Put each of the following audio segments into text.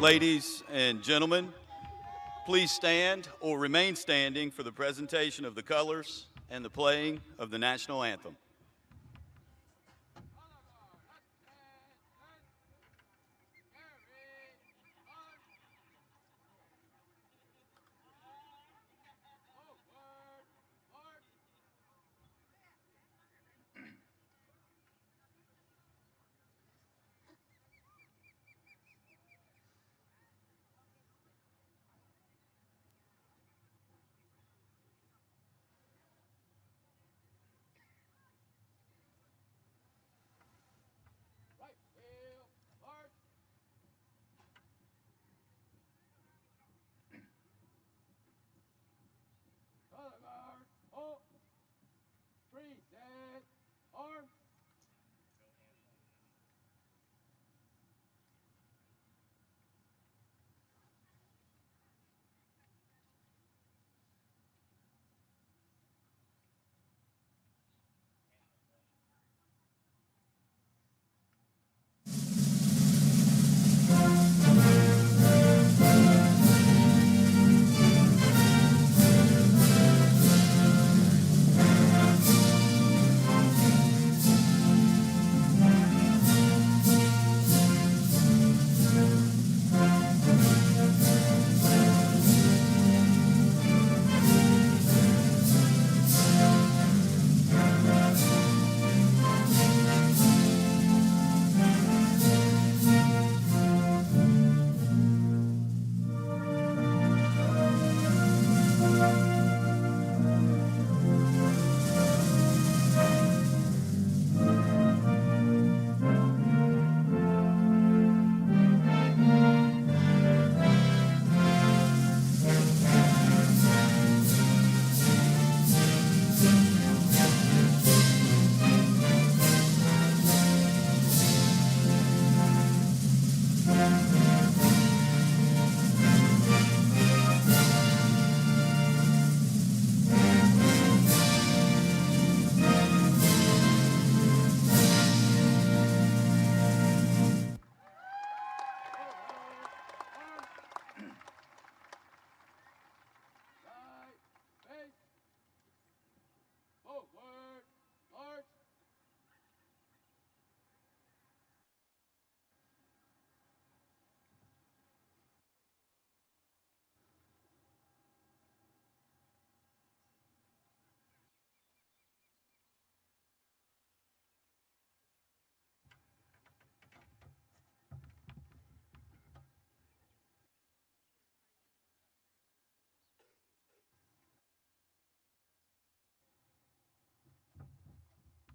Ladies and gentlemen, please stand or remain standing for the presentation of the colors and the playing of the national anthem.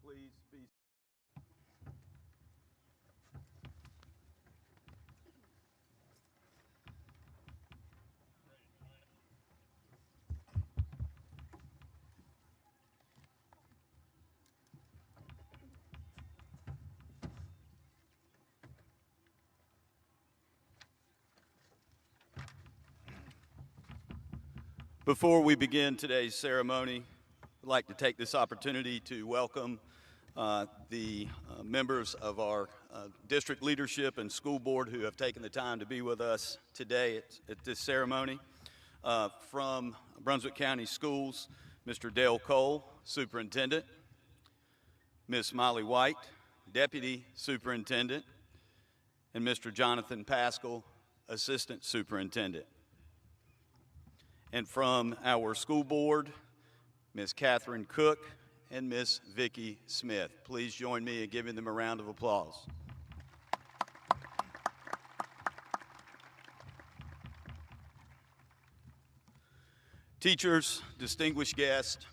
Please be. Before we begin today's ceremony, I'd like to take this opportunity to welcome the members of our district leadership and school board who have taken the time to be with us today at this ceremony. From Brunswick County Schools, Mr. Dale Cole, Superintendent, Ms. Molly White, Deputy Superintendent, and Mr. Jonathan Paschal, Assistant Superintendent. And from our school board, Ms. Catherine Cook and Ms. Vicki Smith. Please join me in giving them a round of applause. Teachers, distinguished guests,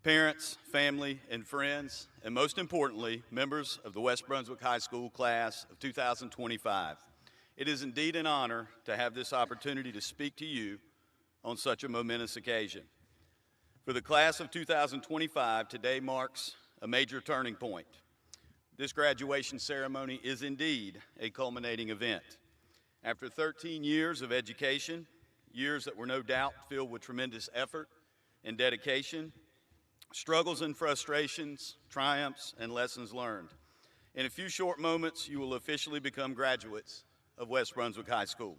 parents, family, and friends, and most importantly, members of the West Brunswick High School class of 2025. It is indeed an honor to have this opportunity to speak to you on such a momentous occasion. For the class of 2025, today marks a major turning point. This graduation ceremony is indeed a culminating event. After 13 years of education, years that were no doubt filled with tremendous effort and dedication, struggles and frustrations, triumphs, and lessons learned. In a few short moments, you will officially become graduates of West Brunswick High School.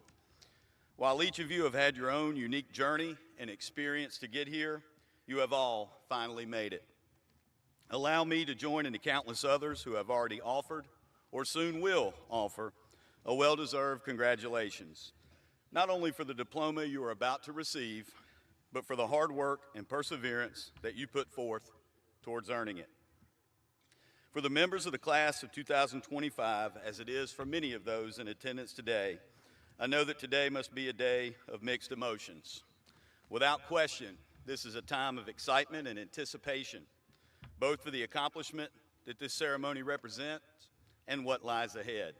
While each of you have had your own unique journey and experience to get here, you have all finally made it. Allow me to join in the countless others who have already offered or soon will offer a well-deserved congratulations, not only for the diploma you are about to receive, but for the hard work and perseverance that you put forth towards earning it. For the members of the class of 2025, as it is for many of those in attendance today, I know that today must be a day of mixed emotions. Without question, this is a time of excitement and anticipation, both for the accomplishment that this ceremony represents and what lies ahead.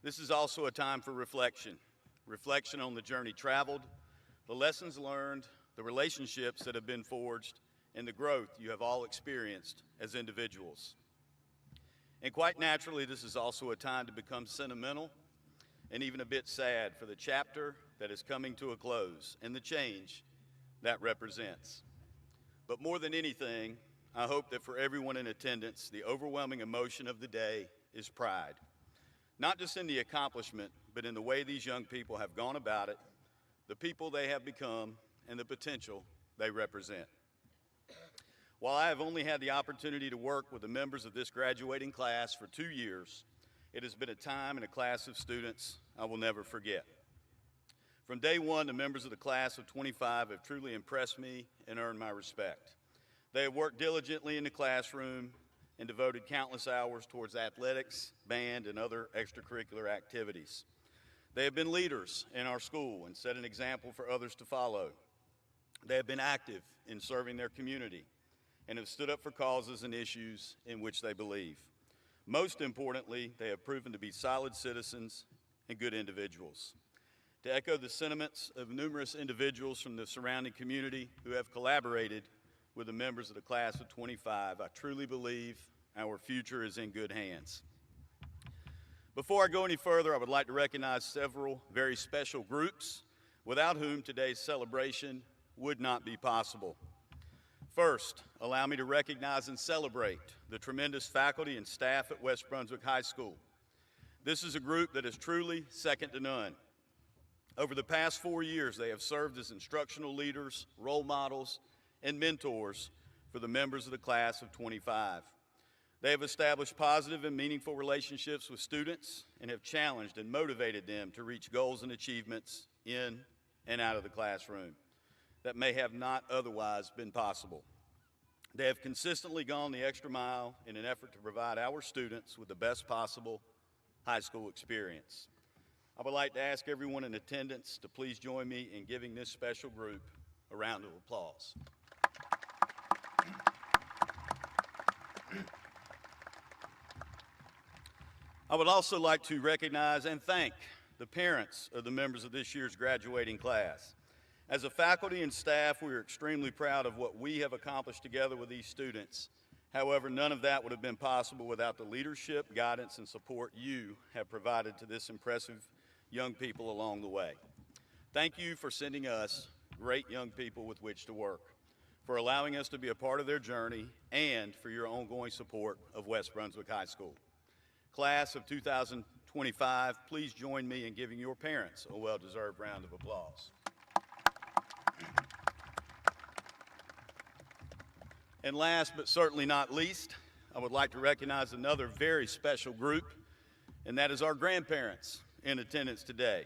This is also a time for reflection on the journey traveled, the lessons learned, the relationships that have been forged, and the growth you have all experienced as individuals. And quite naturally, this is also a time to become sentimental and even a bit sad for the chapter that is coming to a close and the change that represents. But more than anything, I hope that for everyone in attendance, the overwhelming emotion of the day is pride. Not just in the accomplishment, but in the way these young people have gone about it, the people they have become, and the potential they represent. While I have only had the opportunity to work with the members of this graduating class for 2 years, it has been a time and a class of students I will never forget. From day one, the members of the class of 25 have truly impressed me and earned my respect. They have worked diligently in the classroom and devoted countless hours towards athletics, band, and other extracurricular activities. They have been leaders in our school and set an example for others to follow. They have been active in serving their community and have stood up for causes and issues in which they believe. Most importantly, they have proven to be solid citizens and good individuals. To echo the sentiments of numerous individuals from the surrounding community who have collaborated with the members of the class of 25, I truly believe our future is in good hands. Before I go any further, I would like to recognize several very special groups without whom today's celebration would not be possible. First, allow me to recognize and celebrate the tremendous faculty and staff at West Brunswick High School. This is a group that is truly second to none. Over the past 4 years, they have served as instructional leaders, role models, and mentors for the members of the class of 25. They have established positive and meaningful relationships with students and have challenged and motivated them to reach goals and achievements in and out of the classroom that may have not otherwise been possible. They have consistently gone the extra mile in an effort to provide our students with the best possible high school experience. I would like to ask everyone in attendance to please join me in giving this special group a round of applause. I would also like to recognize and thank the parents of the members of this year's graduating class. As a faculty and staff, we are extremely proud of what we have accomplished together with these students. However, none of that would have been possible without the leadership, guidance, and support you have provided to this impressive young people along the way. Thank you for sending us great young people with which to work, for allowing us to be a part of their journey, and for your ongoing support of West Brunswick High School. Class of 2025, please join me in giving your parents a well-deserved round of applause. And last but certainly not least, I would like to recognize another very special group, and that is our grandparents in attendance today.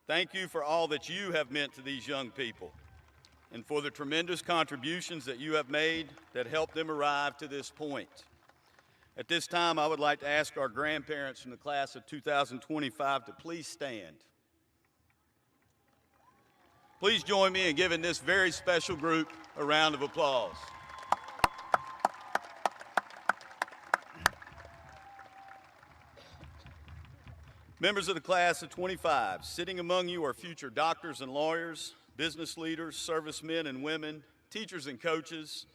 Thank you for all that you have meant to these young people and for the tremendous contributions that you have made that helped them arrive to this point. At this time, I would like to ask our grandparents from the class of 2025 to please stand. Please join me in giving this very special group a round of applause. Members of the class of 25, sitting among you are future doctors and lawyers, business leaders, servicemen and women, teachers and coaches,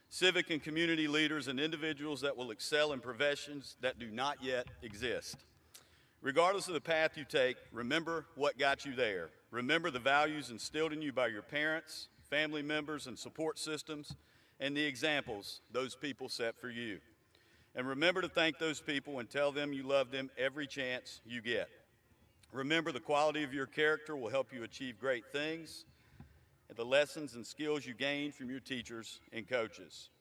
civic and community leaders, and individuals that will excel in professions that do not yet exist. Regardless of the path you take, remember what got you there. Remember the values instilled in you by your parents, family members, and support systems, and the examples those people set for you. And remember to thank those people and tell them you love them every chance you get. Remember, the quality of your character will help you achieve great things, and the lessons and skills you gain from your teachers and coaches.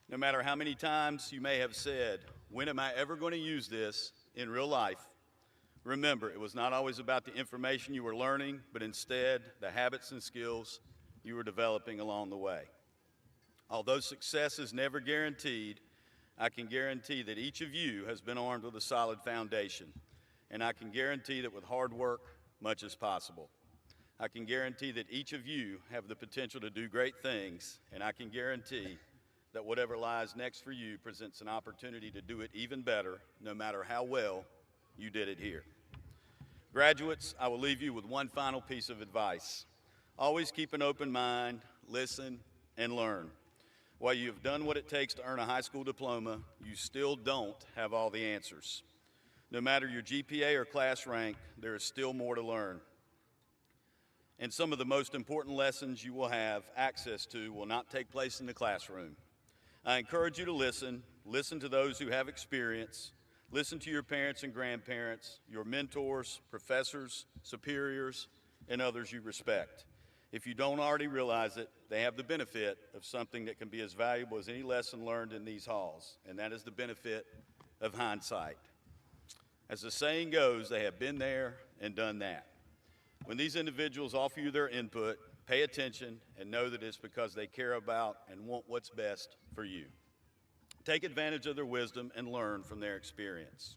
No matter how many times you may have said, "When am I ever going to use this in real life?" remember, it was not always about the information you were learning, but instead the habits and skills you were developing along the way. Although success is never guaranteed, I can guarantee that each of you has been armed with a solid foundation, and I can guarantee that with hard work, much is possible. I can guarantee that each of you have the potential to do great things, and I can guarantee that whatever lies next for you presents an opportunity to do it even better, no matter how well you did it here. Graduates, I will leave you with one final piece of advice. Always keep an open mind, listen, and learn. While you have done what it takes to earn a high school diploma, you still don't have all the answers. No matter your GPA or class rank, there is still more to learn. And some of the most important lessons you will have access to will not take place in the classroom. I encourage you to listen to those who have experience, listen to your parents and grandparents, your mentors, professors, superiors, and others you respect. If you don't already realize it, they have the benefit of something that can be as valuable as any lesson learned in these halls, and that is the benefit of hindsight. As the saying goes, they have been there and done that. When these individuals offer you their input, pay attention and know that it's because they care about and want what's best for you. Take advantage of their wisdom and learn from their experience.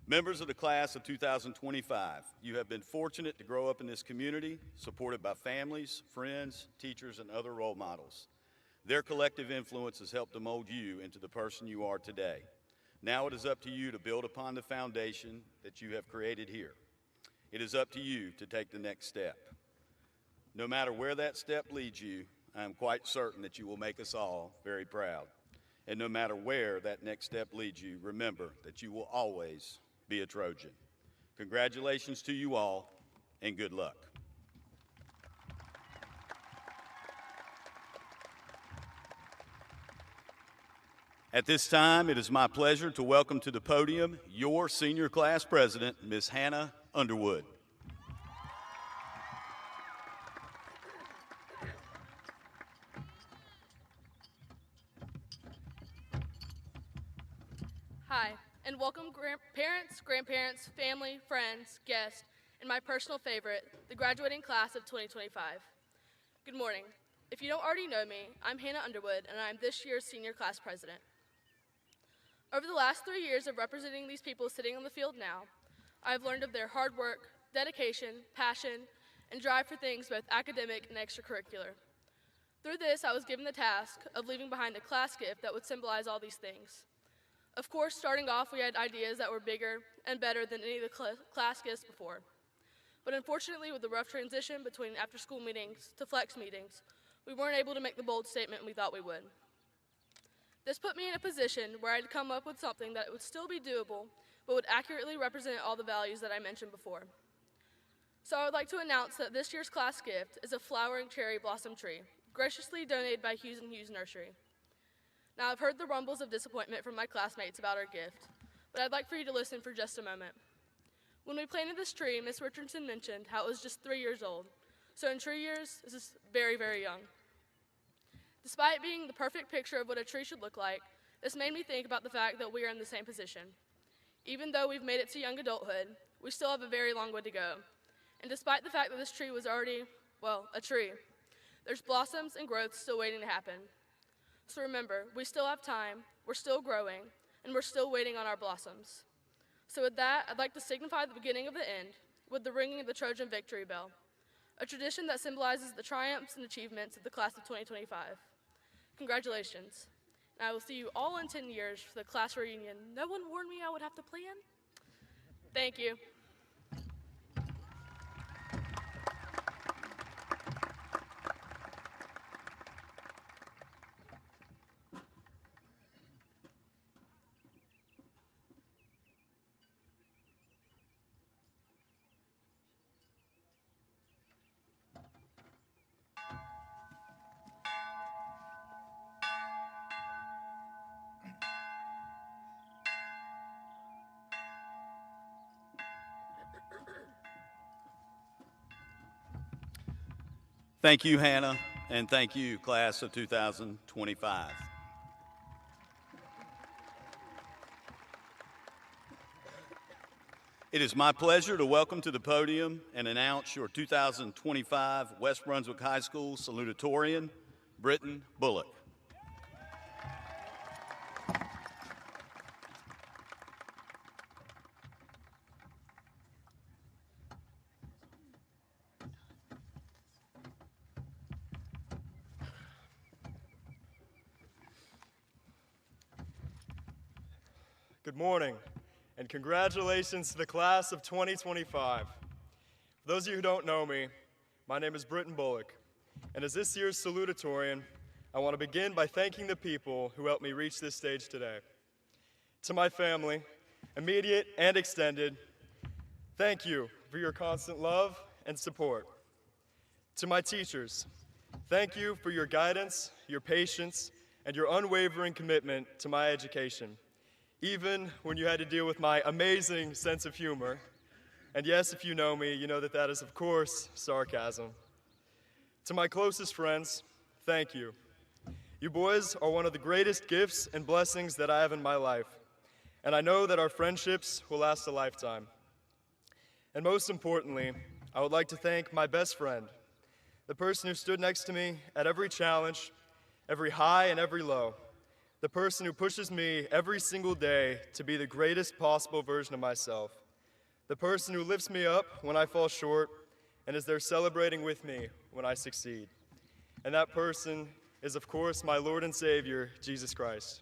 Members of the class of 2025, you have been fortunate to grow up in this community, supported by families, friends, teachers, and other role models. Their collective influence has helped to mold you into the person you are today. Now it is up to you to build upon the foundation that you have created here. It is up to you to take the next step. No matter where that step leads you, I am quite certain that you will make us all very proud. And no matter where that next step leads you, remember that you will always be a Trojan. Congratulations to you all, and good luck. At this time, it is my pleasure to welcome to the podium your senior class president, Ms. Hannah Underwood. Hi, and welcome parents, grandparents, family, friends, guests, and my personal favorite, the graduating class of 2025. Good morning. If you don't already know me, I'm Hannah Underwood, and I'm this year's senior class president. Over the last 3 years of representing these people sitting on the field now, I've learned of their hard work, dedication, passion, and drive for things both academic and extracurricular. Through this, I was given the task of leaving behind a class gift that would symbolize all these things. Of course, starting off, we had ideas that were bigger and better than any of the class gifts before. But unfortunately, with the rough transition between after-school meetings to flex meetings, we weren't able to make the bold statement we thought we would. This put me in a position where I had to come up with something that would still be doable, but would accurately represent all the values that I mentioned before. So I would like to announce that this year's class gift is a flowering cherry blossom tree, graciously donated by Hughes & Hughes Nursery. Now, I've heard the rumbles of disappointment from my classmates about our gift, but I'd like for you to listen for just a moment. When we planted this tree, Miss Richardson mentioned how it was just 3 years old. So in tree years, this is very, very young. Despite being the perfect picture of what a tree should look like, this made me think about the fact that we are in the same position. Even though we've made it to young adulthood, we still have a very long way to go. And despite the fact that this tree was already, well, a tree, there's blossoms and growth still waiting to happen. So remember, we still have time, we're still growing, and we're still waiting on our blossoms. So with that, I'd like to signify the beginning of the end with the ringing of the Trojan victory bell, a tradition that symbolizes the triumphs and achievements of the class of 2025. Congratulations. And I will see you all in 10 years for the class reunion. No one warned me I would have to plan. Thank you. Thank you, Hannah, and thank you, class of 2025. It is my pleasure to welcome to the podium and announce your 2025 West Brunswick High School Salutatorian, Britton Bullock. Good morning, and congratulations to the class of 2025. For those of you who don't know me, my name is Britton Bullock, and as this year's salutatorian, I want to begin by thanking the people who helped me reach this stage today. To my family, immediate and extended, thank you for your constant love and support. To my teachers, thank you for your guidance, your patience, and your unwavering commitment to my education, even when you had to deal with my amazing sense of humor. And yes, if you know me, you know that that is, of course, sarcasm. To my closest friends, thank you. You boys are one of the greatest gifts and blessings that I have in my life, and I know that our friendships will last a lifetime. And most importantly, I would like to thank my best friend, the person who stood next to me at every challenge, every high and every low, the person who pushes me every single day to be the greatest possible version of myself, the person who lifts me up when I fall short and is there celebrating with me when I succeed. And that person is, of course, my Lord and Savior, Jesus Christ.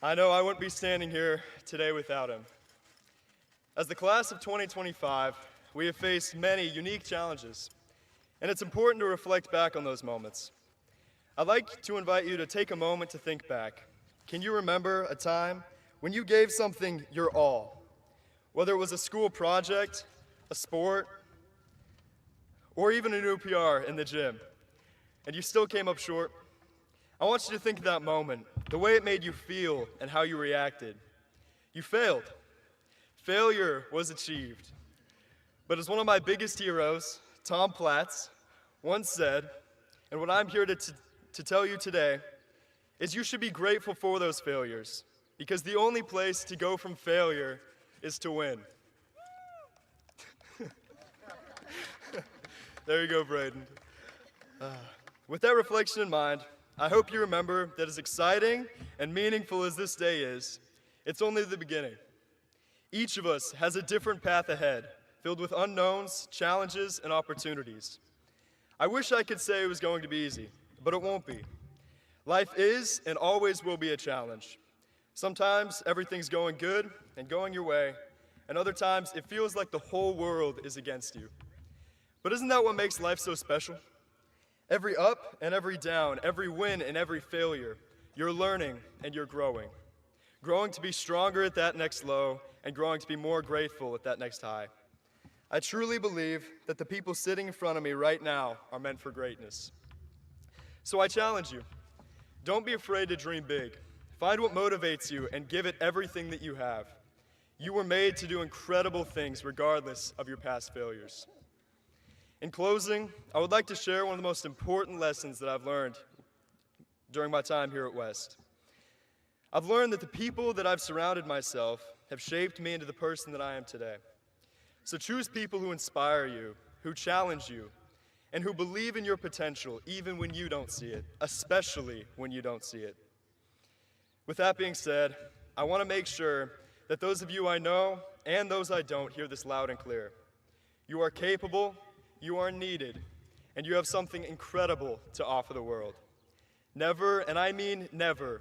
I know I wouldn't be standing here today without him. As the class of 2025, we have faced many unique challenges, and it's important to reflect back on those moments. I'd like to invite you to take a moment to think back. Can you remember a time when you gave something your all? Whether it was a school project, a sport, or even a new PR in the gym, and you still came up short? I want you to think of that moment, the way it made you feel and how you reacted. You failed. Failure was achieved. But as one of my biggest heroes, Tom Platz, once said, and what I'm here to tell you today is you should be grateful for those failures, because the only place to go from failure is to win. There you go, Braden. With that reflection in mind, I hope you remember that as exciting and meaningful as this day is, it's only the beginning. Each of us has a different path ahead, filled with unknowns, challenges, and opportunities. I wish I could say it was going to be easy, but it won't be. Life is and always will be a challenge. Sometimes everything's going good and going your way, and other times it feels like the whole world is against you. But isn't that what makes life so special? Every up and every down, every win and every failure, you're learning and you're growing. Growing to be stronger at that next low, and growing to be more grateful at that next high. I truly believe that the people sitting in front of me right now are meant for greatness. So I challenge you, don't be afraid to dream big. Find what motivates you and give it everything that you have. You were made to do incredible things regardless of your past failures. In closing, I would like to share one of the most important lessons that I've learned during my time here at West. I've learned that the people that I've surrounded myself have shaped me into the person that I am today. So choose people who inspire you, who challenge you, and who believe in your potential even when you don't see it, especially when you don't see it. With that being said, I want to make sure that those of you I know and those I don't hear this loud and clear. You are capable, you are needed, and you have something incredible to offer the world. Never, and I mean never,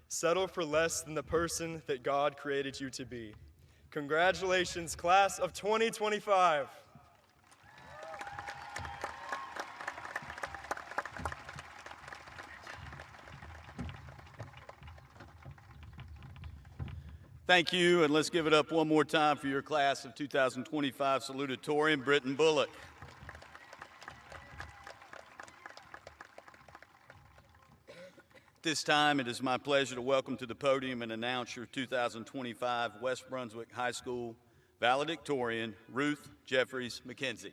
settle for less than the person that God created you to be. Congratulations, class of 2025. Thank you, and let's give it up one more time for your class of 2025 salutatorian, Britton Bullock. this time, it is my pleasure to welcome to the podium and announce your 2025 West Brunswick High School Valedictorian, Ruth Jeffries McKenzie.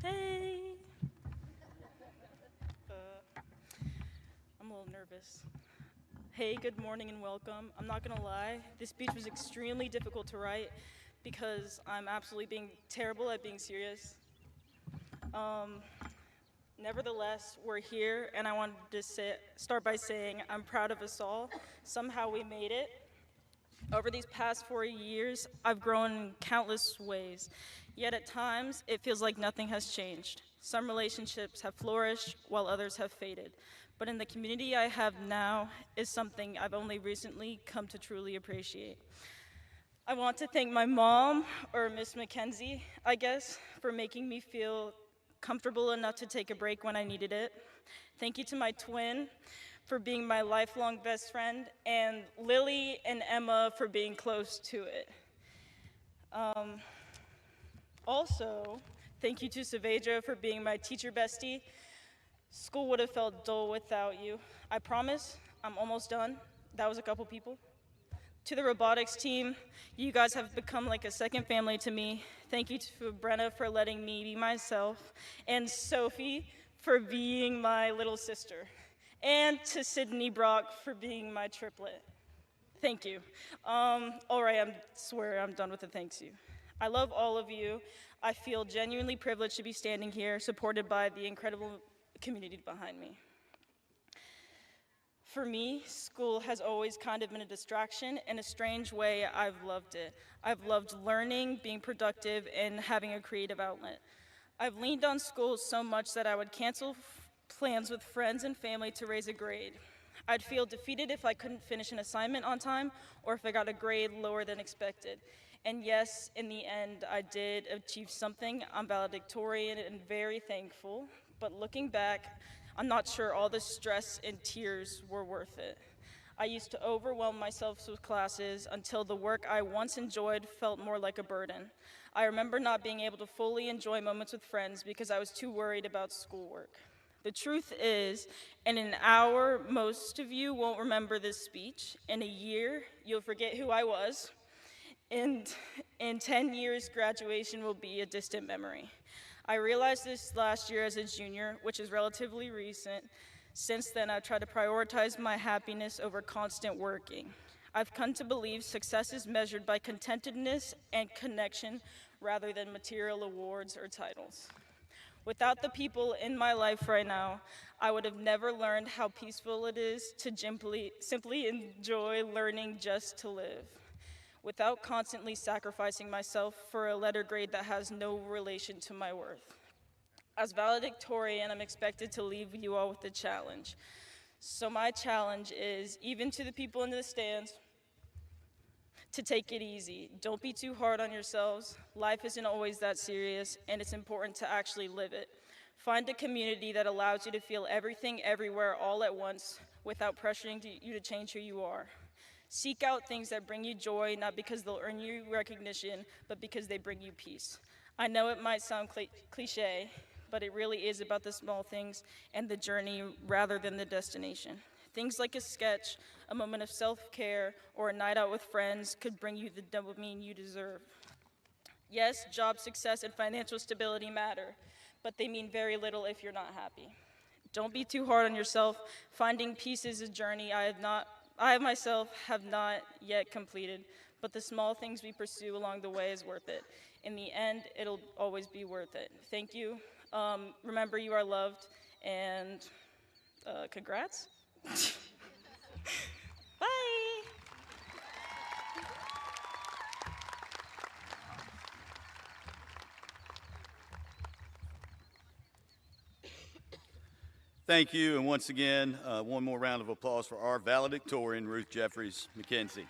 Hey! I'm a little nervous. Hey, good morning and welcome. I'm not gonna lie, this speech was extremely difficult to write because I'm absolutely being terrible at being serious. Nevertheless, we're here, and I wanted to start by saying I'm proud of us all. Somehow we made it. Over these past 4 years, I've grown in countless ways, yet at times, it feels like nothing has changed. Some relationships have flourished, while others have faded. But in the community I have now is something I've only recently come to truly appreciate. I want to thank my mom, or Miss McKenzie, I guess, for making me feel comfortable enough to take a break when I needed it. Thank you to my twin for being my lifelong best friend, and Lily and Emma for being close to it. Also, thank you to Savedra for being my teacher bestie. School would have felt dull without you. I promise, I'm almost done. That was a couple people. To the robotics team, you guys have become like a second family to me. Thank you to Brenna for letting me be myself, and Sophie for being my little sister, and to Sydney Brock for being my triplet. Thank you. All right, I swear I'm done with the thanks you. I love all of you. I feel genuinely privileged to be standing here, supported by the incredible community behind me. For me, school has always kind of been a distraction. In a strange way, I've loved it. I've loved learning, being productive, and having a creative outlet. I've leaned on school so much that I would cancel plans with friends and family to raise a grade. I'd feel defeated if I couldn't finish an assignment on time or if I got a grade lower than expected. And yes, in the end, I did achieve something. I'm valedictorian and very thankful. But looking back, I'm not sure all the stress and tears were worth it. I used to overwhelm myself with classes until the work I once enjoyed felt more like a burden. I remember not being able to fully enjoy moments with friends because I was too worried about schoolwork. The truth is, in an hour, most of you won't remember this speech. In a year, you'll forget who I was. And in 10 years, graduation will be a distant memory. I realized this last year as a junior, which is relatively recent. Since then, I've tried to prioritize my happiness over constant working. I've come to believe success is measured by contentedness and connection rather than material awards or titles. Without the people in my life right now, I would have never learned how peaceful it is to simply enjoy learning just to live, without constantly sacrificing myself for a letter grade that has no relation to my worth. As valedictorian, I'm expected to leave you all with a challenge. So my challenge is, even to the people in the stands, to take it easy. Don't be too hard on yourselves. Life isn't always that serious, and it's important to actually live it. Find a community that allows you to feel everything everywhere all at once without pressuring you to change who you are. Seek out things that bring you joy, not because they'll earn you recognition, but because they bring you peace. I know it might sound cliche, but it really is about the small things and the journey rather than the destination. Things like a sketch, a moment of self-care, or a night out with friends could bring you the dopamine you deserve. Yes, job success and financial stability matter, but they mean very little if you're not happy. Don't be too hard on yourself. Finding peace is a journey I myself have not yet completed, but the small things we pursue along the way is worth it. In the end, it'll always be worth it. Thank you. Remember, you are loved, and congrats. Bye. Thank you, and once again, one more round of applause for our valedictorian, Ruth Jeffries McKenzie.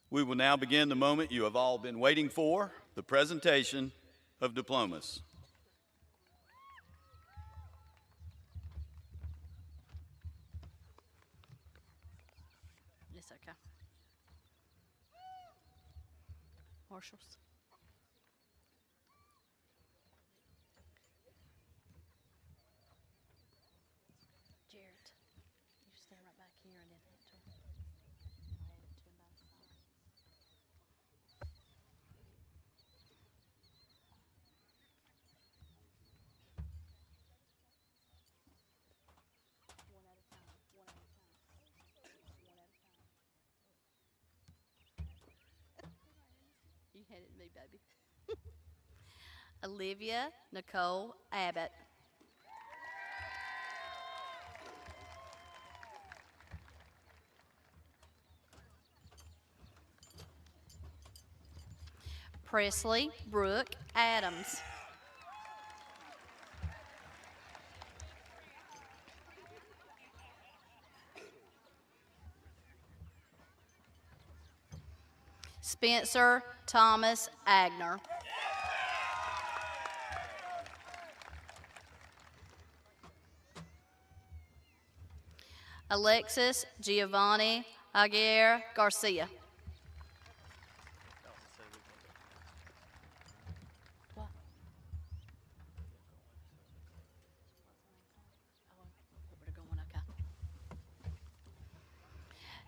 We will now begin the moment you have all been waiting for, the presentation of diplomas. Marshals. Jarrett, you stand right back here and then hand it to him. I'll hand it to him by the side. One at a time, one at a time, one at a time. You hand it to me, baby. Olivia Nicole Abbott. Presley Brooke Adams. Spencer Thomas Agner. Alexis Giovanni Aguirre Garcia.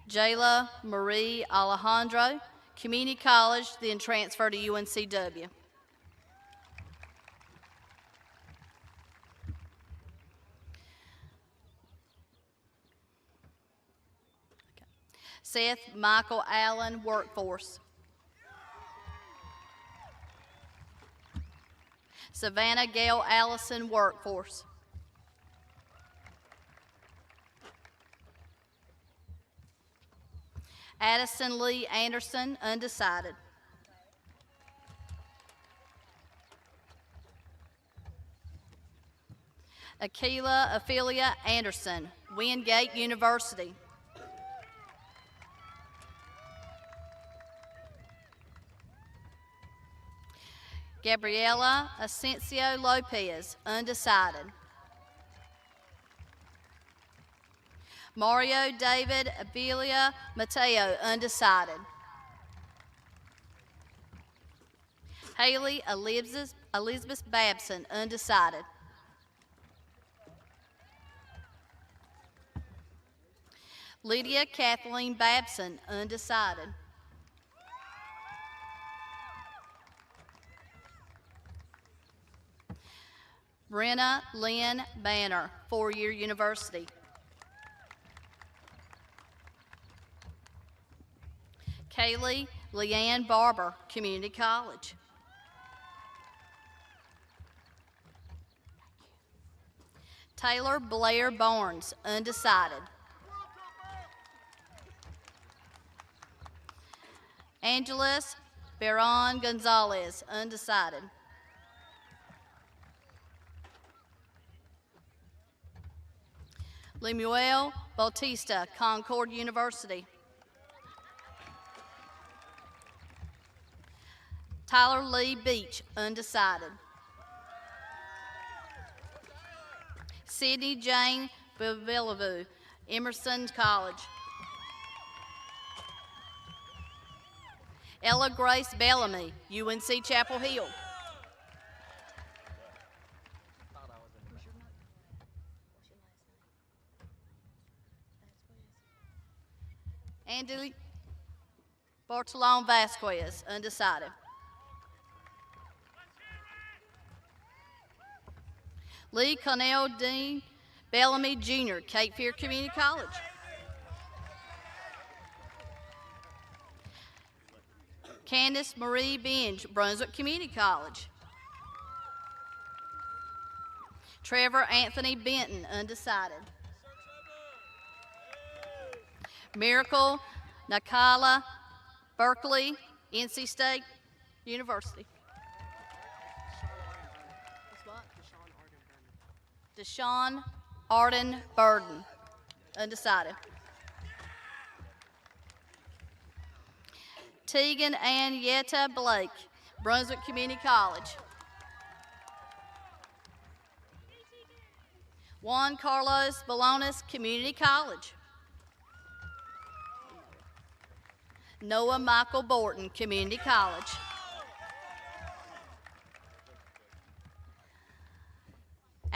Jayla Marie Alejandro, Community College, then transferred to UNCW. Seth Michael Allen, Workforce. Savannah Gail Allison, Workforce. Addison Lee Anderson, undecided. Akila Ophelia Anderson, Wingate University. Gabriela Asensio Lopez, undecided. Mario David Abelia Mateo, undecided. Haley Elizabeth Babson, undecided. Lydia Kathleen Babson, undecided. Brenna Lynn Banner, four-year university. Kaylee Leanne Barber, community college. Taylor Blair Barnes, undecided. Angeles Baron Gonzalez, undecided. Lemuel Bautista, Concord University. Tyler Lee Beach, undecided. Sydney Jane Bellevue, Emerson College. Ella Grace Bellamy, UNC Chapel Hill. Andy Bartolome Vasquez, undecided. Lee Connell Dean Bellamy Jr., Cape Fear Community College. Candace Marie Binge, Brunswick Community College. Trevor Anthony Benton, undecided. Miracle Nakala Berkeley, NC State University. Deshaun Arden Burden, undecided. Tegan Ann Yetta Blake, Brunswick Community College. Juan Carlos Balones, Community College. Noah Michael Borton, Community College.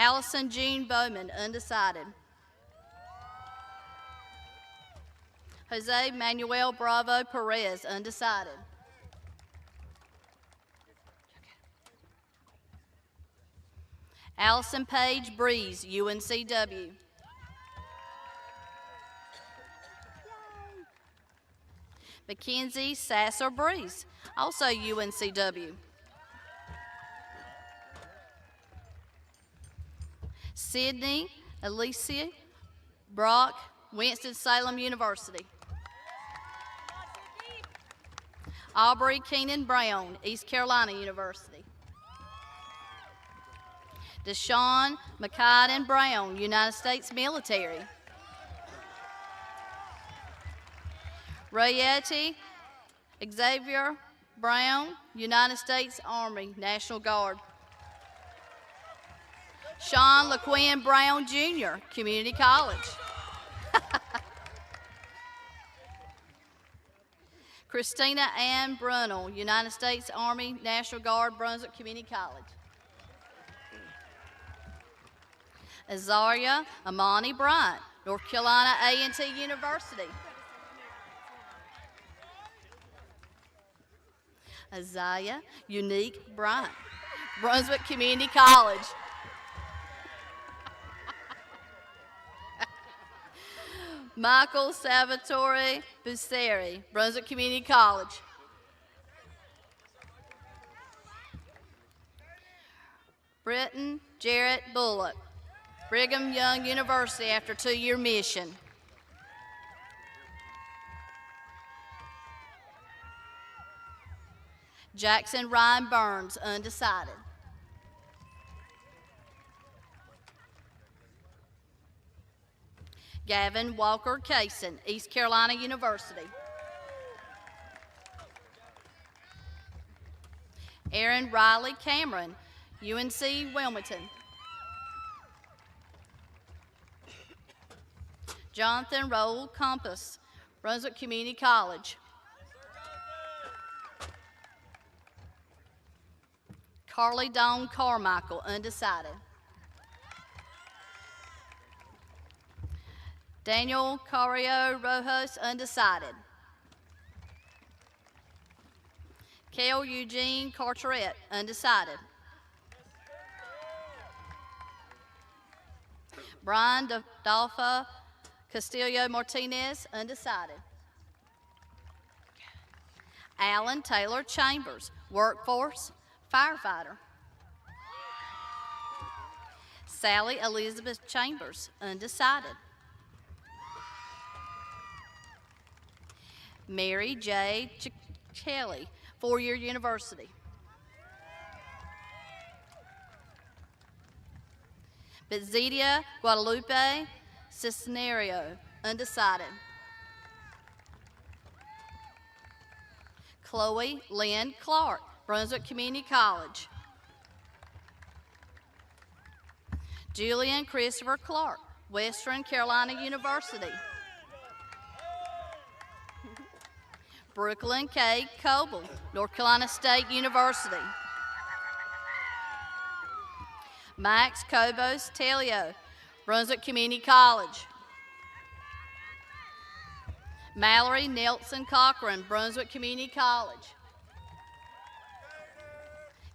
Allison Jean Bowman, undecided. Jose Manuel Bravo Perez, undecided. Allison Page Breeze, UNCW. Mackenzie Sasser Breeze, also UNCW. Sydney Alicia Brock, Winston-Salem University. Aubrey Keenan Brown, East Carolina University. Deshaun McCiden Brown, United States Military. Rayeti Xavier Brown, United States Army, National Guard. Sean LaQuinn Brown Jr., Community College. Christina Ann Brunel, United States Army, National Guard, Brunswick Community College. Azaria Amani Bryant, North Carolina A&T University. Isaiah Unique Bryant, Brunswick Community College. Michael Salvatore Busseri, Brunswick Community College. Britton Jarrett Bullock, Brigham Young University after 2-year mission. Jackson Ryan Burns, undecided. Gavin Walker Kaysen, East Carolina University. Aaron Riley Cameron, UNC Wilmington. Jonathan Roll Compass, Brunswick Community College. Carly Dawn Carmichael, undecided. Daniel Carrillo Rojas, undecided. Kale Eugene Carteret, undecided. Brian Dolpha Castillo Martinez, undecided. Alan Taylor Chambers, workforce, firefighter. Sally Elizabeth Chambers, undecided. Mary J. Kelly, 4-year university. Bezidia Guadalupe Cisnerio, undecided. Chloe Lynn Clark, Brunswick Community College. Julian Christopher Clark, Western Carolina University. Brooklyn K. Coble, North Carolina State University. Max Cobos Telio, Brunswick Community College. Mallory Nelson Cochran, Brunswick Community College.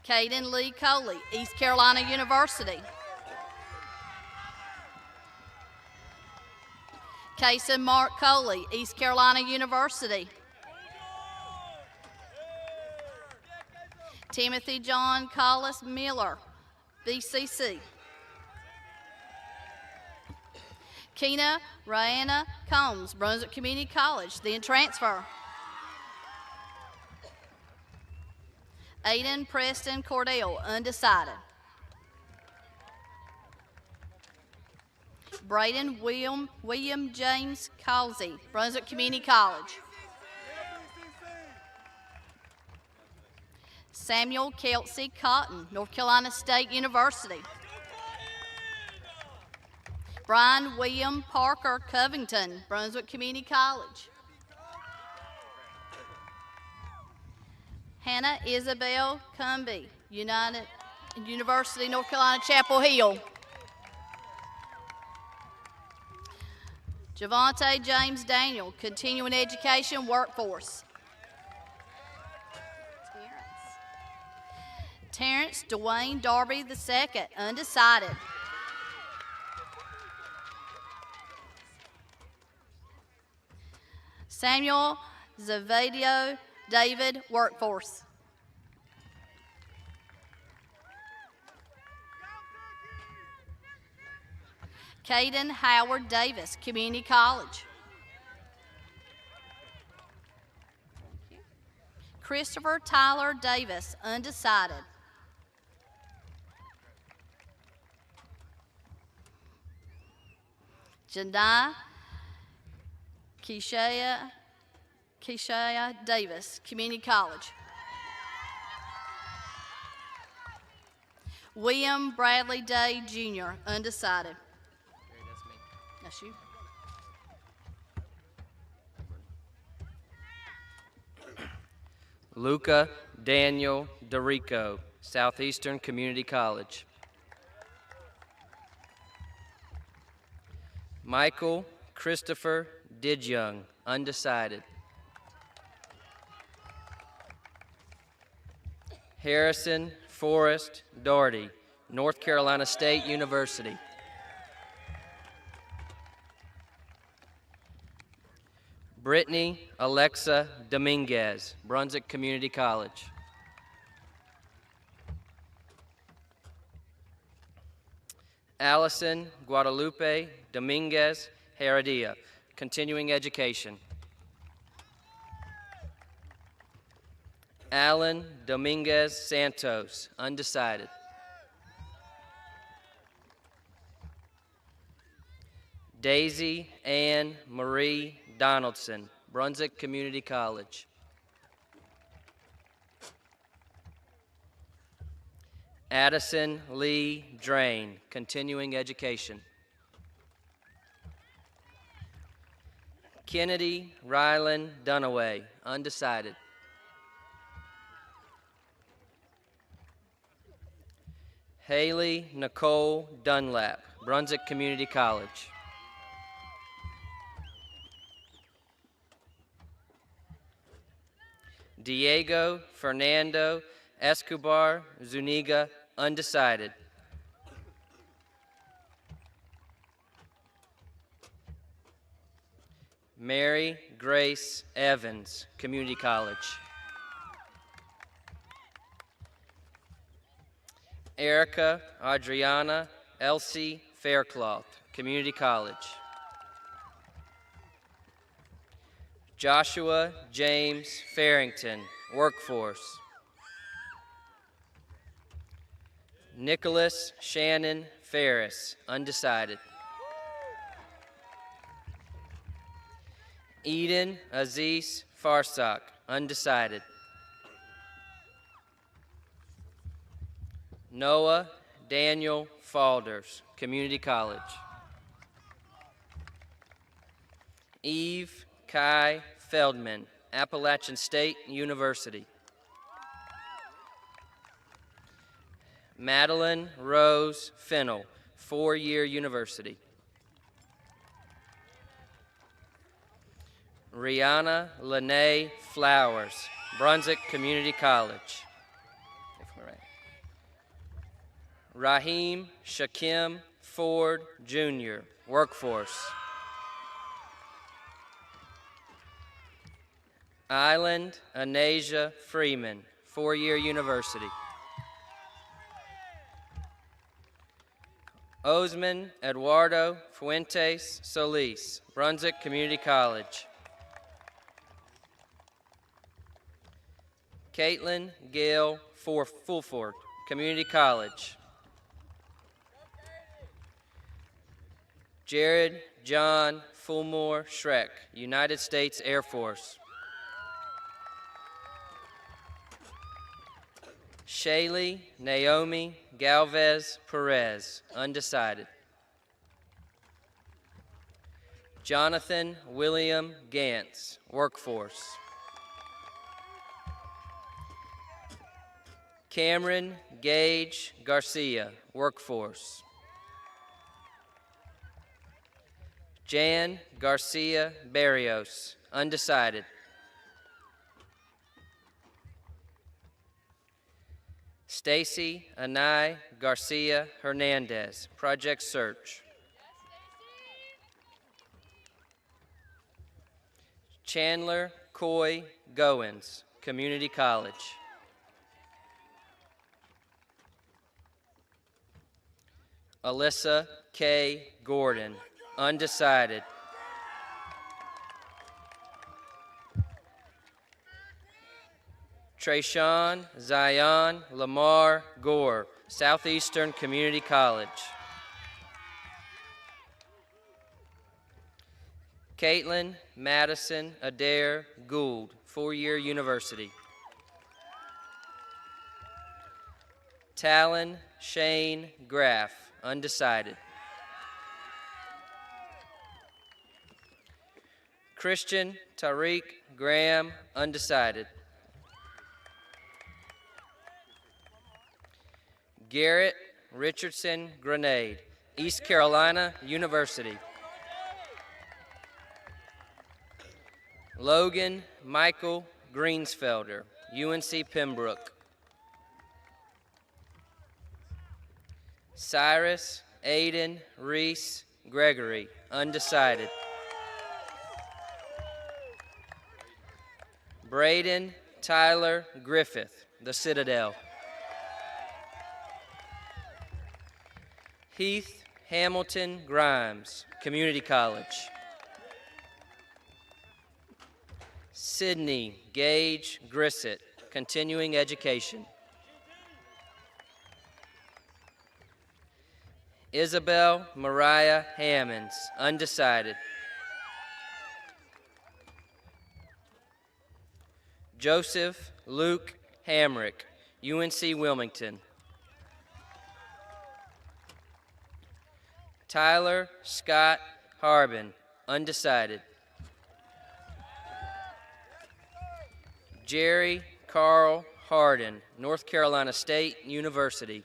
Caden Lee Coley, East Carolina University. Kason Mark Coley, East Carolina University. Timothy John Collis Miller, BCC. Keena Rayanna Combs, Brunswick Community College, then transfer. Aiden Preston Cordell, undecided. Braden William James Causey, Brunswick Community College. Samuel Kelsey Cotton, North Carolina State University. Brian William Parker Covington, Brunswick Community College. Hannah Isabel Cumby, University, North Carolina, Chapel Hill. Javante James Daniel, continuing education, workforce. Terrence Dwayne Darby II, undecided. Samuel Zavadio David, workforce. Caden Howard Davis, community college. Christopher Tyler Davis, undecided. Jedi Keishaya Davis, community college. William Bradley Day Jr., undecided. That's you. Luca Daniel DeRico, Southeastern Community College. Michael Christopher Didyoung, undecided. Harrison Forrest Doherty, North Carolina State University. Brittany Alexa Dominguez, Brunswick Community College. Allison Guadalupe Dominguez Heredia, continuing education. Alan Dominguez Santos, undecided. Daisy Ann Marie Donaldson, Brunswick Community College. Addison Lee Drain, continuing education. Kennedy Rylan Dunaway, undecided. Haley Nicole Dunlap, Brunswick Community College. Diego Fernando Escobar Zuniga, undecided. Mary Grace Evans, Community College. Erica Adriana Elsie Faircloth, Community College. Joshua James Farrington, workforce. Nicholas Shannon Ferris, undecided. Eden Aziz Farsak, undecided. Noah Daniel Falders, Community College. Eve Kai Feldman, Appalachian State University. Madeline Rose Fennell, four-year university. Rihanna Lene Flowers, Brunswick Community College. Raheem Shakim Ford Jr., workforce. Island Anasia Freeman, four-year university. Osman Eduardo Fuentes Solis, Brunswick Community College. Caitlin Gail Fulford, Community College. Jared John Fulmore Schreck, United States Air Force. Shaylee Naomi Galvez Perez, undecided. Jonathan William Gantz, workforce. Cameron Gage Garcia, workforce. Jan Garcia Barrios, undecided. Stacy Anai Garcia Hernandez, Project Search. Chandler Coy Goins, Community College. Alyssa K. Gordon, undecided. Trayshawn Zion Lamar Gore, Southeastern Community College. Caitlin Madison Adair Gould, four-year university. Talon Shane Graff, undecided. Christian Tariq Graham, undecided. Garrett Richardson Grenade, East Carolina University. Logan Michael Greensfelder, UNC Pembroke. Cyrus Aiden Reese Gregory, undecided. Braden Tyler Griffith, the Citadel. Heath Hamilton Grimes, Community College. Sydney Gage Grissett, continuing education. Isabel Mariah Hammonds, undecided. Joseph Luke Hamrick, UNC Wilmington. Tyler Scott Harbin, undecided. Jerry Carl Hardin, North Carolina State University.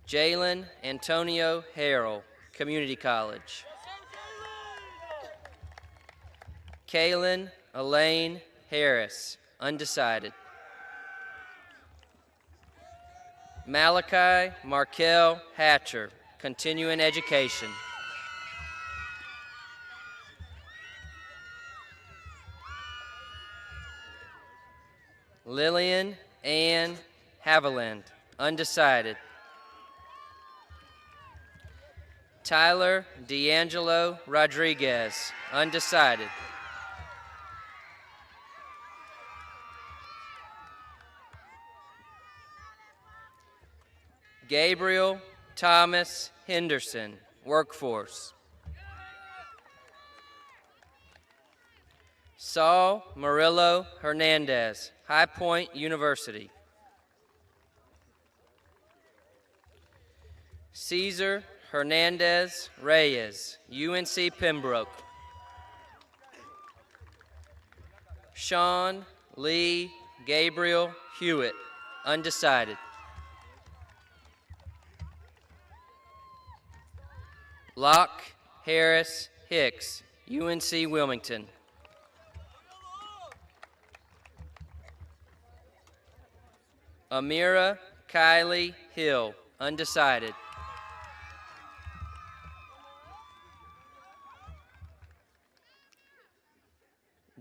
Jalen Antonio Harrell, Community College. Kaylin Elaine Harris, undecided. Malachi Markel Hatcher, continuing education. Lillian Ann Haviland, undecided. Tyler D'Angelo Rodriguez, undecided. Gabriel Thomas Henderson, workforce. Saul Murillo Hernandez, High Point University. Caesar Hernandez Reyes, UNC Pembroke. Sean Lee Gabriel Hewitt, undecided. Locke Harris Hicks, UNC Wilmington. Amira Kylie Hill, undecided.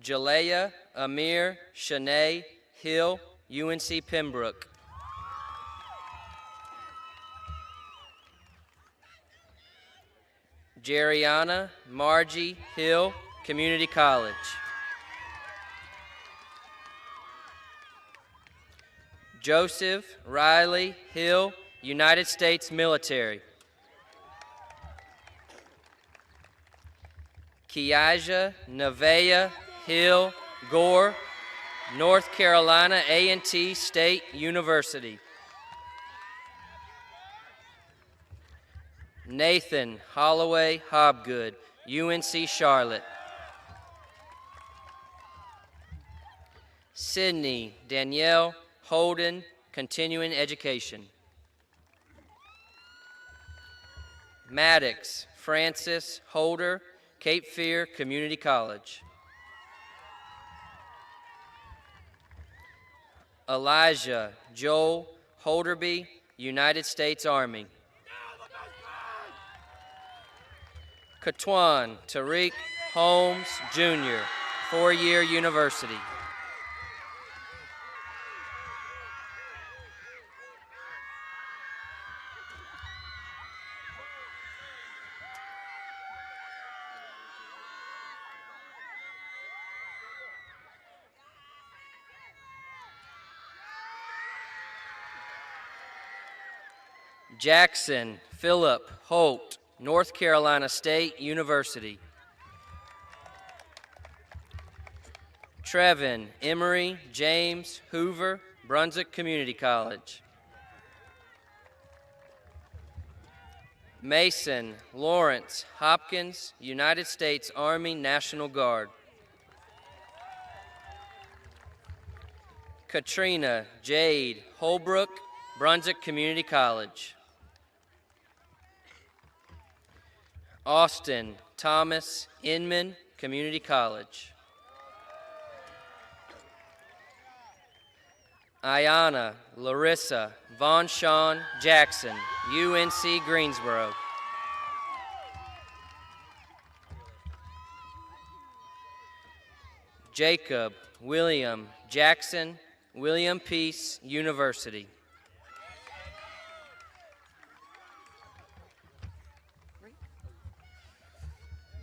Jalea Amir Shanae Hill, UNC Pembroke. Jeriana Margie Hill, Community College. Joseph Riley Hill, United States Military. Kiaja Nevaeh Hill Gore, North Carolina A&T State University. Nathan Holloway Hobgood, UNC Charlotte. Sydney Danielle Holden, continuing education. Maddox Francis Holder, Cape Fear Community College. Elijah Joel Holderby, United States Army. Katwan Tariq Holmes, Jr., four-year university. Jackson Philip Holt, North Carolina State University. Trevin Emery James Hoover, Brunswick Community College. Mason Lawrence Hopkins, United States Army National Guard. Katrina Jade Holbrook, Brunswick Community College. Austin Thomas Inman, Community College. Ayana Larissa Von Shawn Jackson, UNC Greensboro. Jacob William Jackson, William Peace University.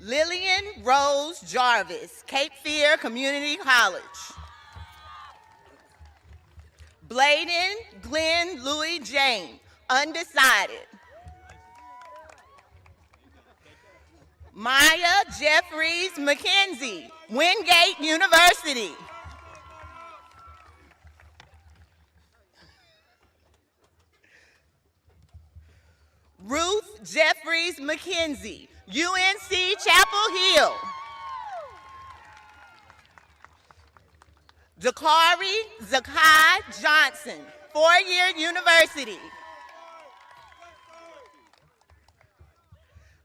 Lillian Rose Jarvis, Cape Fear Community College. Bladen Glenn Louis Jane, undecided. Maya Jeffries McKenzie, Wingate University. Ruth Jeffries McKenzie, UNC Chapel Hill. Dakari Zakai Johnson, four-year university.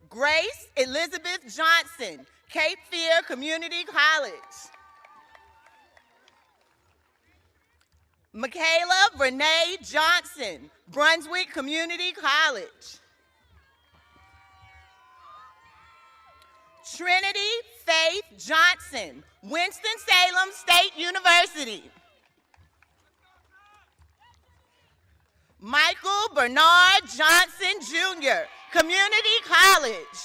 Grace Elizabeth Johnson, Cape Fear Community College. Michaela Renee Johnson, Brunswick Community College. Trinity Faith Johnson, Winston-Salem State University. Michael Bernard Johnson Jr., Community College.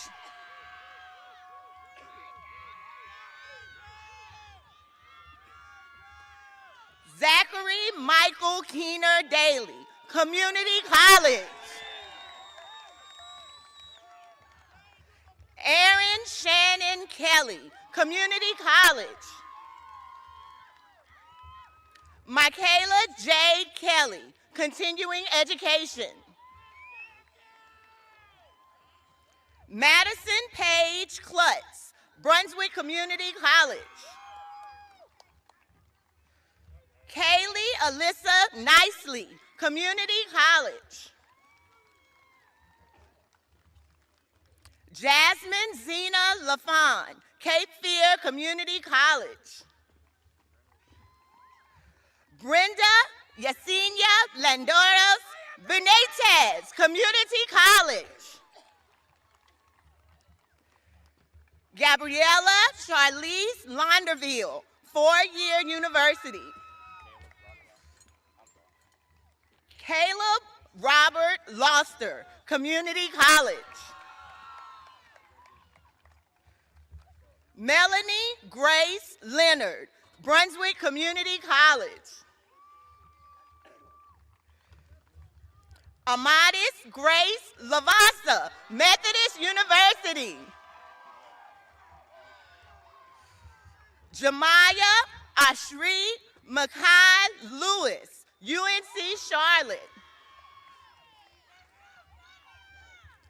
Zachary Michael Keener Daly, Community College. Aaron Shannon Kelly, Community College. Michaela Jade Kelly, Continuing Education. Madison Page Klutz, Brunswick Community College. Kaylee Alyssa Nicely, Community College. Jasmine Zena LaFawn, Cape Fear Community College. Brenda Yesenia Landoros Benitez, Community College. Gabriella Charlize Launderville, four-year university. Caleb Robert Loster, Community College. Melanie Grace Leonard, Brunswick Community College. Amadis Grace Lavasa, Methodist University. Jemiah Ashri Makai Lewis, UNC Charlotte.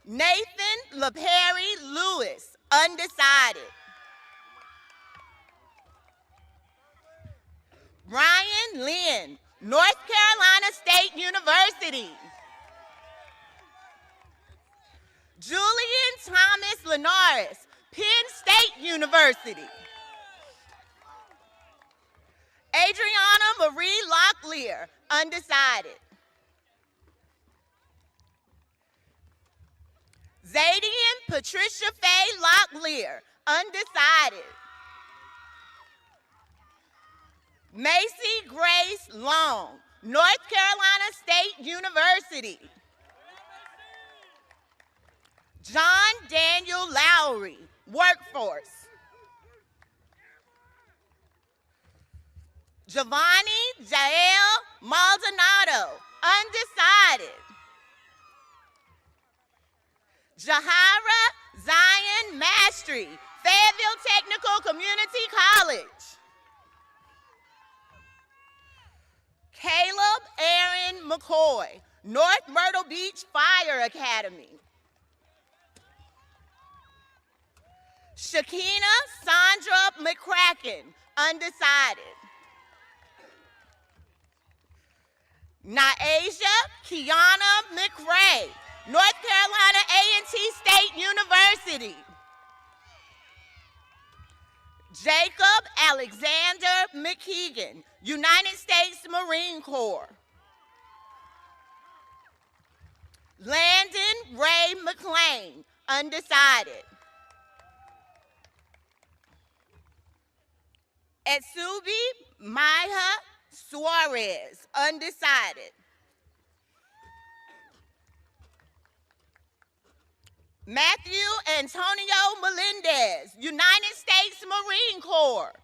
Nathan LaPerry Lewis, undecided. Brian Lynn, North Carolina State University. Julian Thomas Linares, Penn State University. Adriana Marie Locklear, undecided. Zadian Patricia Faye Locklear, undecided. Macy Grace Long, North Carolina State University. John Daniel Lowry, workforce. Giovanni Jael Maldonado, undecided. Jahira Zion Mastry, Fayetteville Technical Community College. Caleb Aaron McCoy, North Myrtle Beach Fire Academy. Shakina Sandra McCracken, undecided. Naasha Kiana McRae, North Carolina A&T State University. Jacob Alexander McKeegan, United States Marine Corps. Landon Ray McLean, undecided. Etsubi Maya Suarez, undecided. Matthew Antonio Melendez, United States Marine Corps.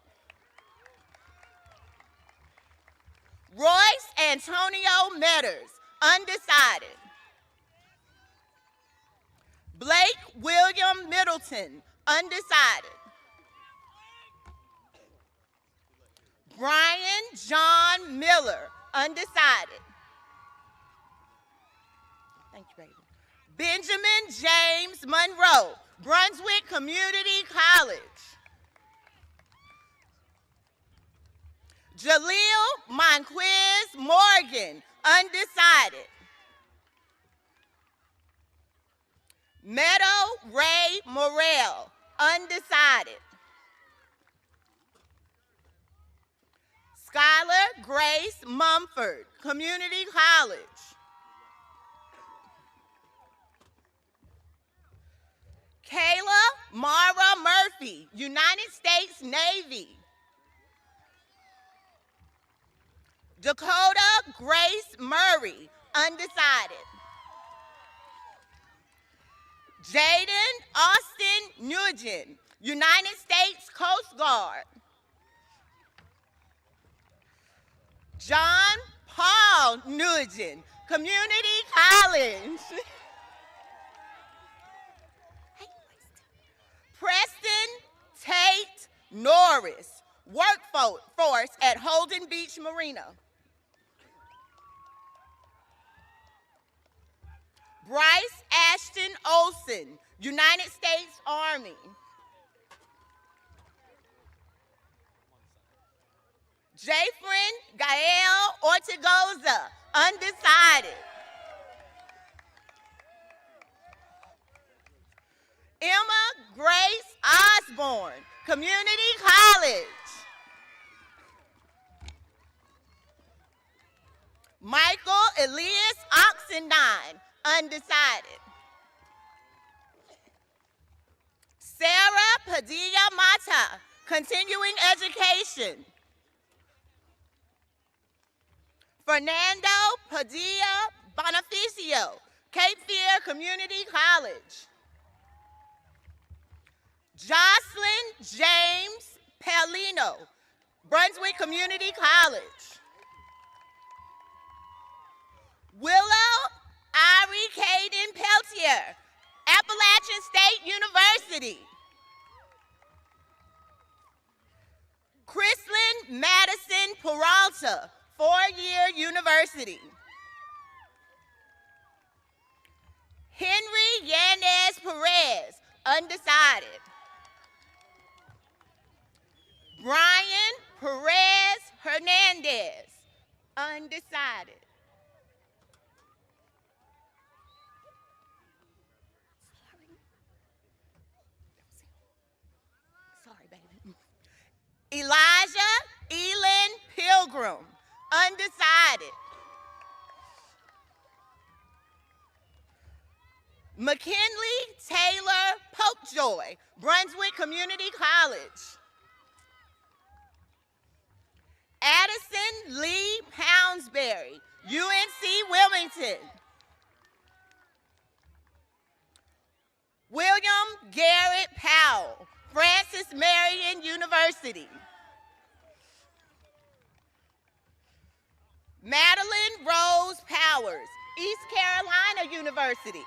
Royce Antonio Metters, undecided. Blake William Middleton, undecided. Brian John Miller, undecided. Thank you, baby. Benjamin James Monroe, Brunswick Community College. Jaleel Monquiz Morgan, undecided. Meadow Ray Morrell, undecided. Skylar Grace Mumford, Community College. Kayla Mara Murphy, United States Navy. Dakota Grace Murray, undecided. Jaden Austin Nugent, United States Coast Guard. John Paul Nugent, Community College. Preston Tate Norris, workforce at Holden Beach Marina. Bryce Ashton Olson, United States Army. Jafrin Gael Ortigoza, undecided. Emma Grace Osborne, Community College. Michael Elias Oxendine, undecided. Sarah Padilla Mata, continuing education. Fernando Padilla Bonificio, Cape Fear Community College. Jocelyn James Palino, Brunswick Community College. Willow Ari Caden Peltier, Appalachian State University. Chrislyn Madison Peralta, four-year university. Henry Yanez Perez, undecided. Brian Perez Hernandez, undecided. Elijah Elin Pilgrim, undecided. McKinley Taylor Popejoy, Brunswick Community College. Addison Lee Poundsbury, UNC Wilmington. William Garrett Powell, Francis Marion University. Madeline Rose Powers, East Carolina University.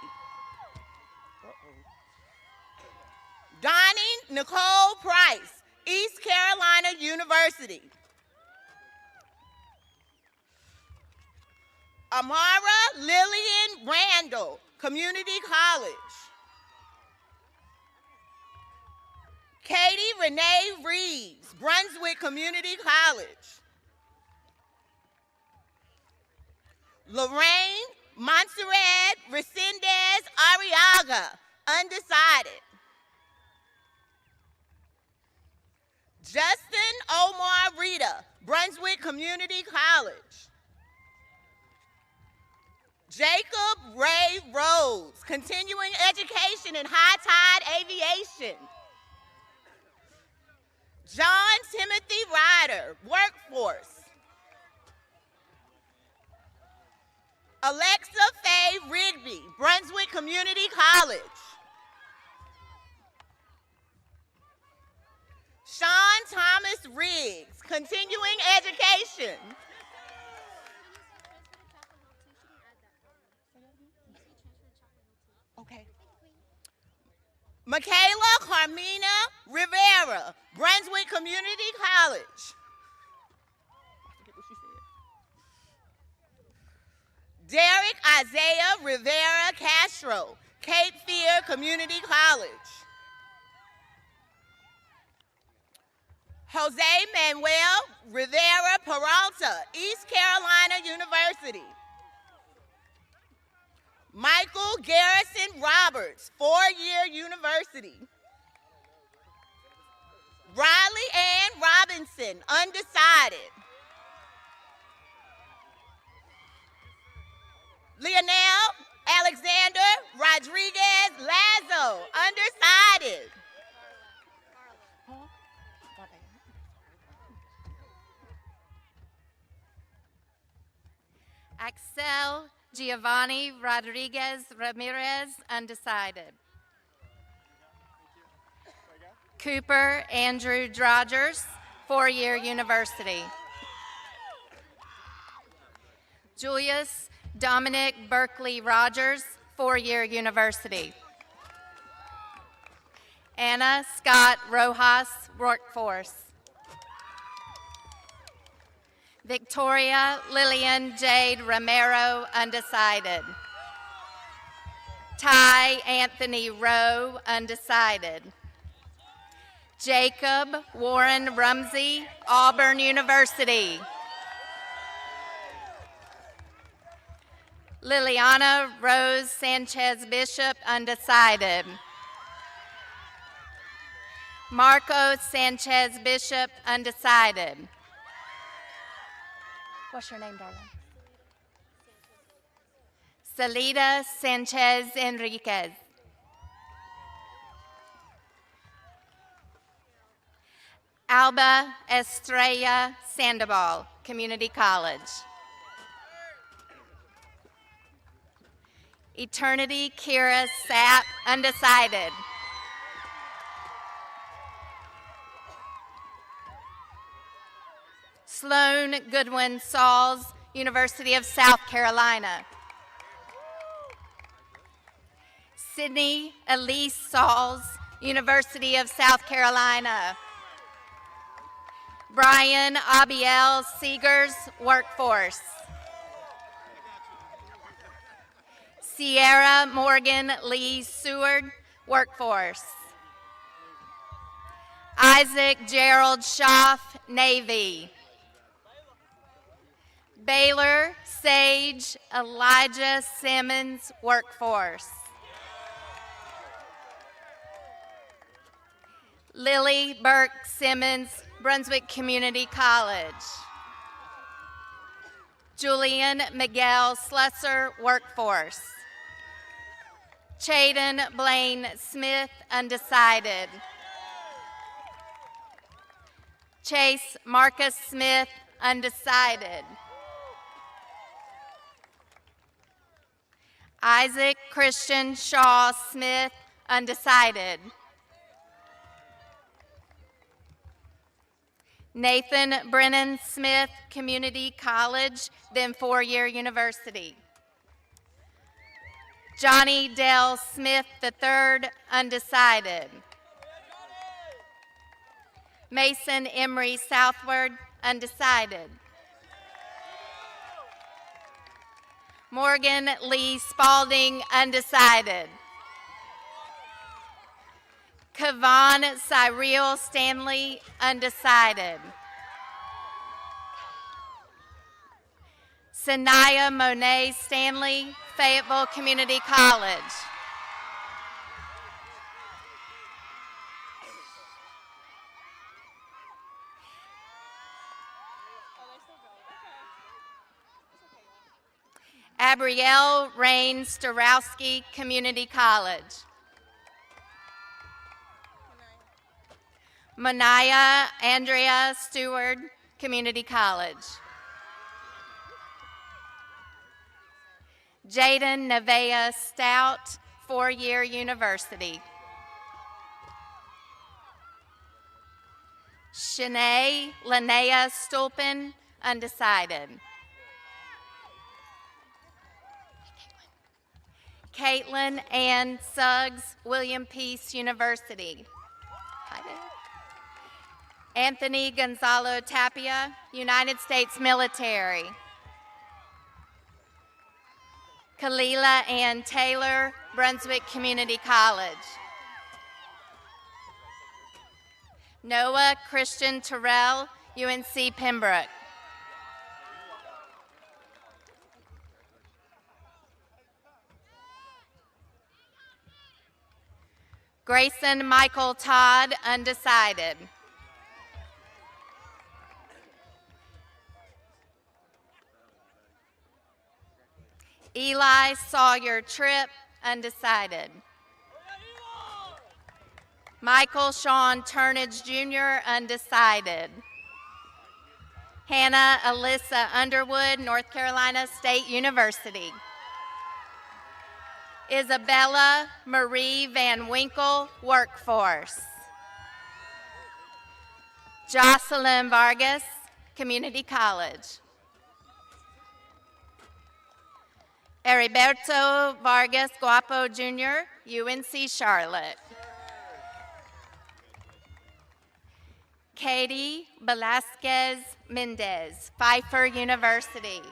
Donnie Nicole Price, East Carolina University. Amara Lillian Randall, Community College. Katie Renee Reeves, Brunswick Community College. Lorraine Montserrat Resendez Arriaga, undecided. Justin Omar Rita, Brunswick Community College. Jacob Ray Rhodes, continuing education in high tide aviation. John Timothy Ryder, workforce. Alexa Faye Rigby, Brunswick Community College. Sean Thomas Riggs, continuing education. Okay. Michaela Carmina Rivera, Brunswick Community College. Derek Isaiah Rivera Castro, Cape Fear Community College. Jose Manuel Rivera Peralta, East Carolina University. Michael Garrison Roberts, four-year university. Riley Ann Robinson, undecided. Leonel Alexander Rodriguez Lazo, undecided. Axel Giovanni Rodriguez Ramirez, undecided. Cooper Andrew Drogers, four-year university. Julius Dominic Berkeley Rogers, four-year university. Anna Scott Rojas, workforce. Victoria Lillian Jade Romero, undecided. Ty Anthony Rowe, undecided. Jacob Warren Rumsey, Auburn University. Liliana Rose Sanchez Bishop, undecided. Marco Sanchez Bishop, undecided. What's your name, darling? Salida Sanchez Enriquez. Alba Estrella Sandoval, Community College. Eternity Kira Sapp, undecided. Sloan Goodwin Sauls, University of South Carolina. Sydney Elise Sauls, University of South Carolina. Brian Abiel Seegers, workforce. Sierra Morgan Lee Seward, workforce. Isaac Gerald Schaff, Navy. Baylor Sage Elijah Simmons, workforce. Lily Burke Simmons, Brunswick Community College. Julian Miguel Slusser, Workforce. Chaden Blaine Smith, undecided. Chase Marcus Smith, undecided. Isaac Christian Shaw Smith, undecided. Nathan Brennan Smith, Community College, then four-year university. Johnny Dale Smith III, undecided. Mason Emery Southward, undecided. Morgan Lee Spalding, undecided. Kavan Cyril Stanley, undecided. Sanaya Monet Stanley, Fayetteville Community College. Abrielle Rain Starowski, Community College. Manaya Andrea Stewart, Community College. Jaden Nevea Stout, four-year university. Shanae Linnea Stulpin, undecided. Caitlin Ann Suggs, William Peace University. Hi there. Anthony Gonzalo Tapia, United States Military. Kalila Ann Taylor, Brunswick Community College. Noah Christian Terrell, UNC Pembroke. Grayson Michael Todd, undecided. Eli Sawyer Tripp, undecided. Michael Sean Turnage Jr., undecided. Hannah Alyssa Underwood, North Carolina State University. Isabella Marie Van Winkle, Workforce. Jocelyn Vargas, Community College. Heriberto Vargas Guapo Jr., UNC Charlotte. Katie Velasquez Mendez, Pfeiffer University.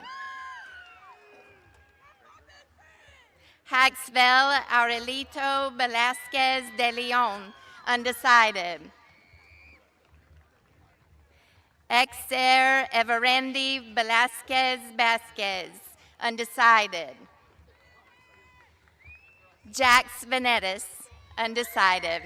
Haxville Aurelito Velasquez de Leon, undecided. Exer Everendi Velasquez Vasquez, undecided. Jax Venetis, undecided.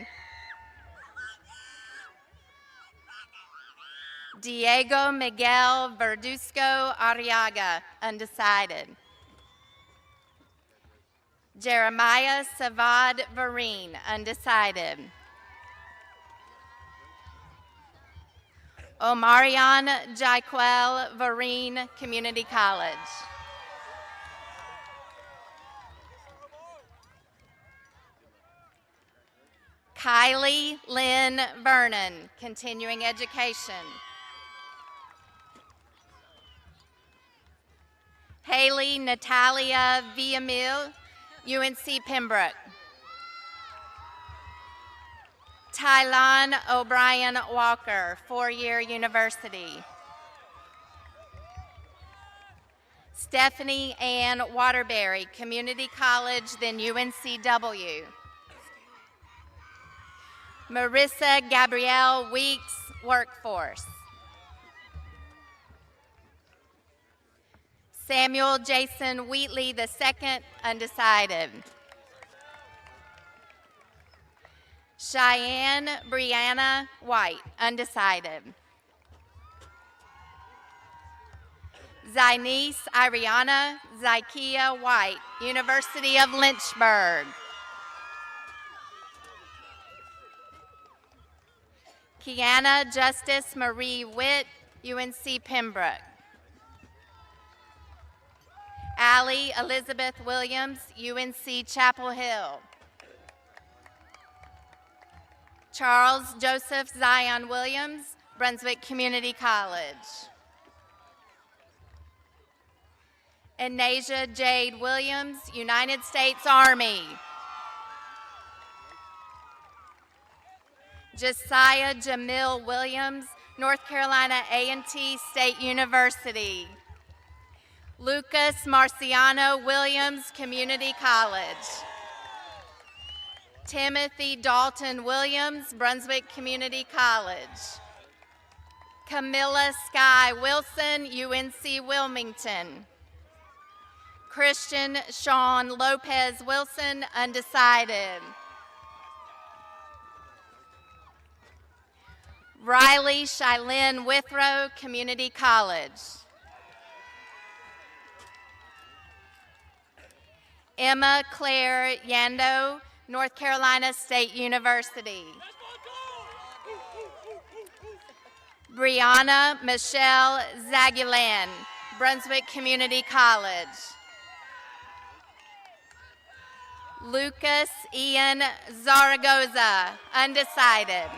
Diego Miguel Verduzco Arriaga, undecided. Jeremiah Savad Vereen, undecided. Omarion Jaquel Vereen, Community College. Kylie Lynn Vernon, continuing education. Haley Natalia Villamil, UNC Pembroke. Tylon O'Brien Walker, four-year university. Stephanie Ann Waterbury, Community College, then UNCW. Marissa Gabrielle Weeks, Workforce. Samuel Jason Wheatley II, undecided. Cheyenne Brianna White, undecided. Zynice Ariana Zykia White, University of Lynchburg. Kiana Justice Marie Witt, UNC Pembroke. Allie Elizabeth Williams, UNC Chapel Hill. Charles Joseph Zion Williams, Brunswick Community College. Anasia Jade Williams, United States Army. Josiah Jamil Williams, North Carolina A&T State University. Lucas Marciano Williams, Community College. Timothy Dalton Williams, Brunswick Community College. Camilla Sky Wilson, UNC Wilmington. Christian Sean Lopez Wilson, undecided. Riley Shylin Withrow, Community College. Emma Claire Yando, North Carolina State University. Brianna Michelle Zagulan, Brunswick Community College. Lucas Ian Zaragoza, undecided.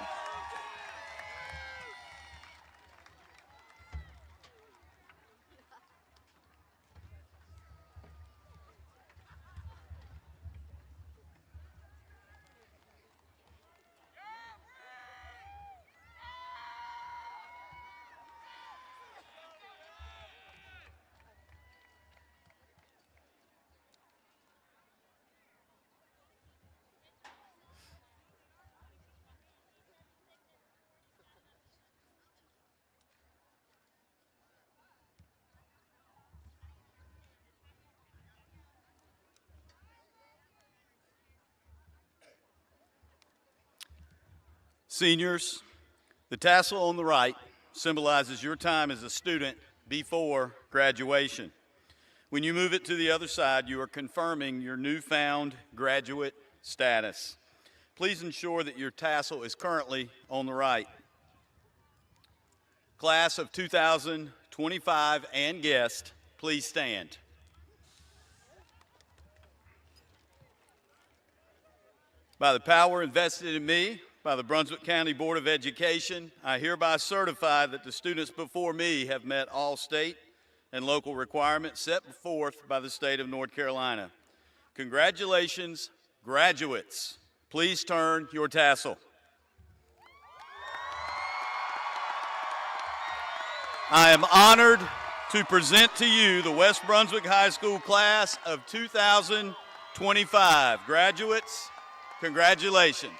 Seniors, the tassel on the right symbolizes your time as a student before graduation. When you move it to the other side, you are confirming your newfound graduate status. Please ensure that your tassel is currently on the right. Class of 2025 and guest, please stand. By the power invested in me by the Brunswick County Board of Education, I hereby certify that the students before me have met all state and local requirements set forth by the state of North Carolina. Congratulations, graduates. Please turn your tassel. I am honored to present to you the West Brunswick High School class of 2025. Graduates, congratulations.